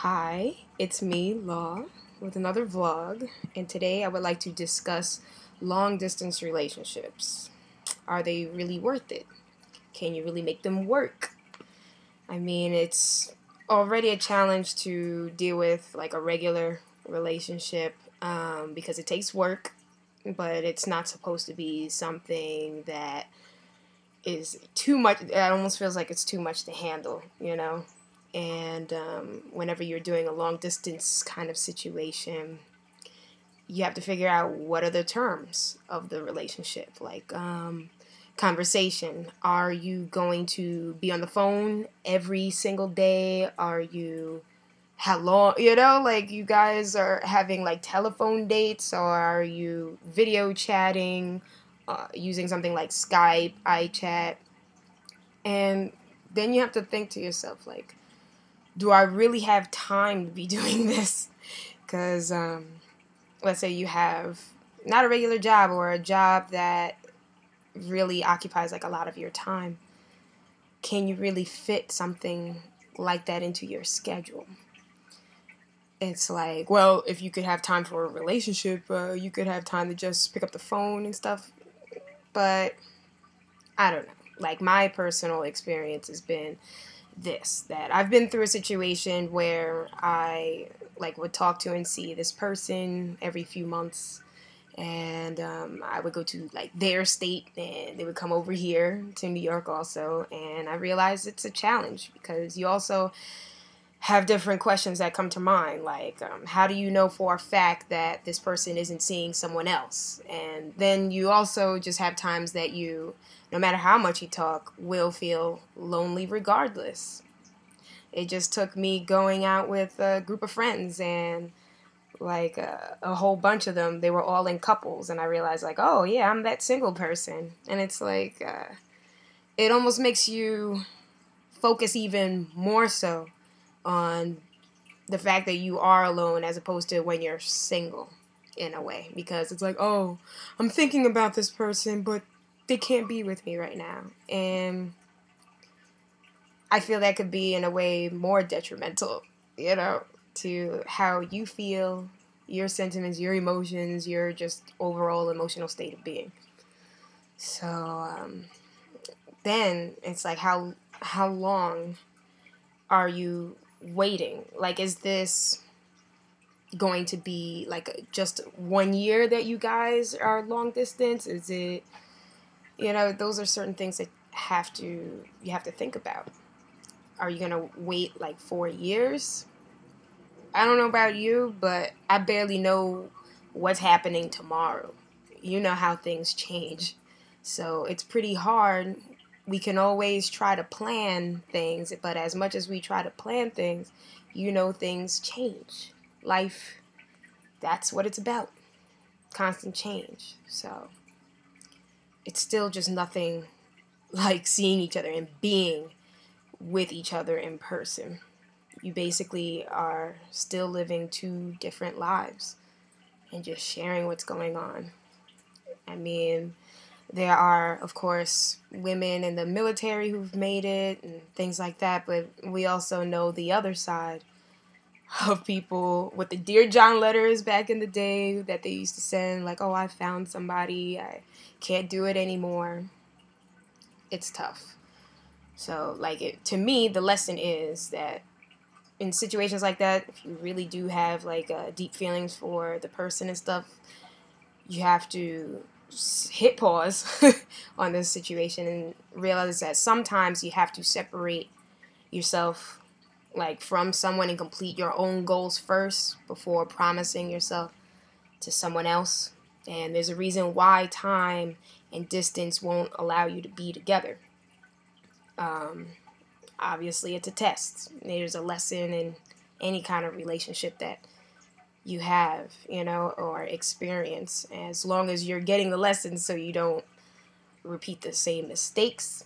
Hi, it's me, Law, with another vlog, and today I would like to discuss long distance relationships. Are they really worth it? Can you really make them work? I mean, it's already a challenge to deal with like a regular relationship because it takes work, but it's not supposed to be something that is too much. It almost feels like it's too much to handle. And whenever you're doing a long distance kind of situation, you have to figure out what are the terms of the relationship. Like conversation. Are you going to be on the phone every single day? Are you how long, like you guys are having like telephone dates, or are you video chatting using something like Skype, iChat? And then you have to think to yourself, like, do I really have time to be doing this? Because let's say you have not a regular job or a job that really occupies like a lot of your time. Can you really fit something like that into your schedule? It's like, well, if you could have time for a relationship, you could have time to just pick up the phone and stuff. But I don't know. Like, my personal experience has been that I've been through a situation where I like would talk to and see this person every few months, and I would go to like their state, and they would come over here to New York also, and I realized it's a challenge because you also have different questions that come to mind, like how do you know for a fact that this person isn't seeing someone else? And then you also just have times that you, no matter how much you talk, will feel lonely regardless. It just took me going out with a group of friends, and like a whole bunch of them, they were all in couples, and I realized like, oh yeah, I'm that single person. And it's like it almost makes you focus even more so on the fact that you are alone as opposed to when you're single, in a way, because it's like, oh, I'm thinking about this person, but they can't be with me right now. And I feel that could be in a way more detrimental, to how you feel, your sentiments, your emotions, your just overall emotional state of being. So then it's like, how long are you waiting? Like, is this going to be like just 1 year that you guys are long distance? Is it, those are certain things that you have to think about. Are you gonna wait like 4 years? I don't know about you, but I barely know what's happening tomorrow. You know how things change. So it's pretty hard. We can always try to plan things, but as much as we try to plan things, things change. Life, that's what it's about. Constant change. So it's still just nothing like seeing each other and being with each other in person. You basically are still living two different lives and just sharing what's going on. I mean, there are, of course, women in the military who've made it and things like that, but we also know the other side of people with the Dear John letters back in the day that they used to send, like, oh, I found somebody, I can't do it anymore. It's tough. So, like, to me, the lesson is that in situations like that, if you really do have like deep feelings for the person and stuff, you have to hit pause on this situation and realize that sometimes you have to separate yourself like from someone and complete your own goals first before promising yourself to someone else. And there's a reason why time and distance won't allow you to be together. Obviously, it's a test. There's a lesson in any kind of relationship that you have, or experience, as long as you're getting the lessons so you don't repeat the same mistakes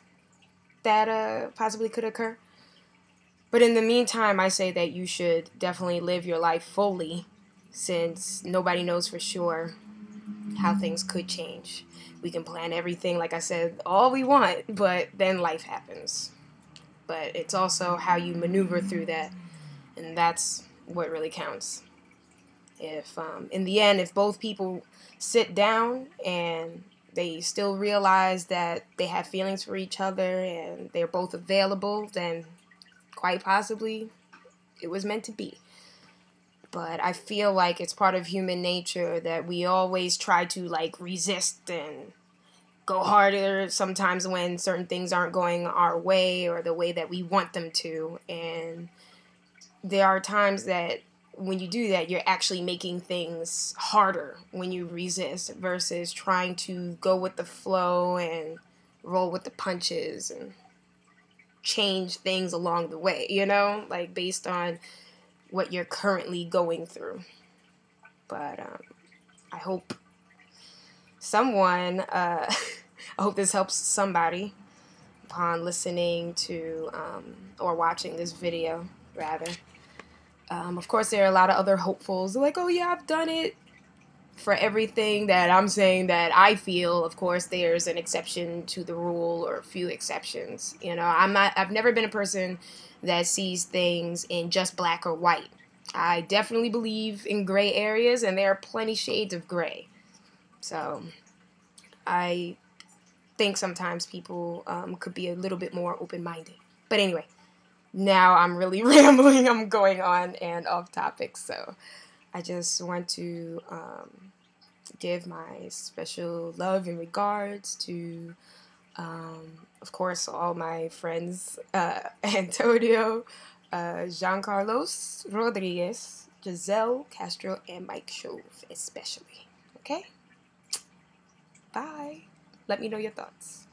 that possibly could occur. But in the meantime, I say that you should definitely live your life fully, since nobody knows for sure how things could change. We can plan everything, like I said, all we want, but then life happens. But it's also how you maneuver through that And that's what really counts. If in the end, if both people sit down and they still realize that they have feelings for each other and they're both available, then quite possibly it was meant to be. But I feel like it's part of human nature that we always try to like resist and go harder sometimes when certain things aren't going our way or the way that we want them to. And there are times that when you do that, you're actually making things harder when you resist versus trying to go with the flow and roll with the punches and change things along the way, like based on what you're currently going through. But I hope someone, I hope this helps somebody upon listening to or watching this video, rather. Of course, there are a lot of other hopefuls. They're like, oh yeah, I've done it. For everything that I'm saying that I feel, of course, there's an exception to the rule or a few exceptions. I've never been a person that sees things in just black or white. I definitely believe in gray areas, and there are plenty shades of gray. So I think sometimes people could be a little bit more open-minded. But anyway, now I'm really rambling. I'm going on and off topic. So I just want to give my special love and regards to, of course, all my friends, Antonio, Jean Carlos Rodriguez, Giselle Castro, and Mike Shove, especially. Okay? Bye. Let me know your thoughts.